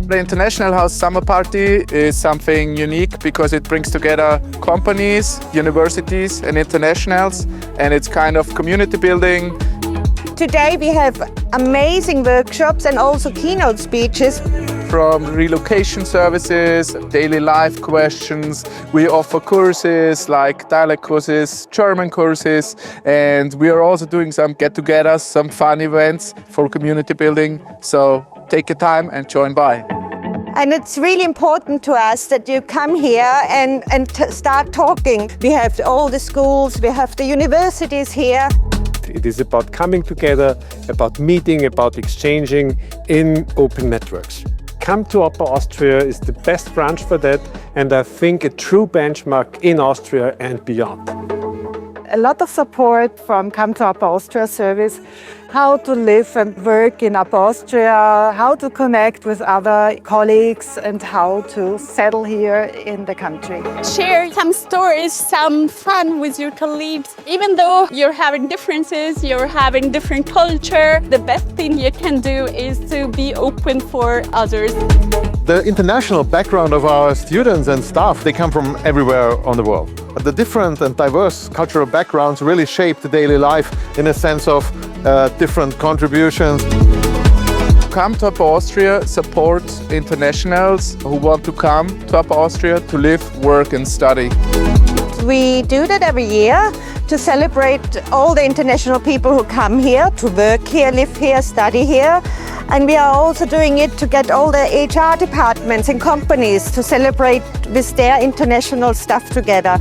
The International House Summer Party is something unique because it brings together companies, universities and internationals, and it's kind of community building. Today we have amazing workshops and also keynote speeches. From relocation services, daily life questions, we offer courses like dialect courses, German courses, and we are also doing some get-togethers, some fun events for community building. So take your time and join by. And it's really important to us that you come here and start talking. We have all the schools, we have the universities here. It is about coming together, about meeting, about exchanging in open networks. Come2Upper Austria is the best branch for that, and I think a true benchmark in Austria and beyond. A lot of support from Come2Upper Austria Service, how to live and work in Upper Austria, how to connect with other colleagues and how to settle here in the country. Share some stories, some fun with your colleagues. Even though you're having differences, you're having different culture, the best thing you can do is to be open for others. The international background of our students and staff, they come from everywhere on the world. The different and diverse cultural backgrounds really shape the daily life in a sense of different contributions. Come2Upper Austria supports internationals who want to come to Upper Austria to live, work and study. We do that every year to celebrate all the international people who come here to work here, live here, study here. And we are also doing it to get all the HR departments and companies to celebrate with their international staff together.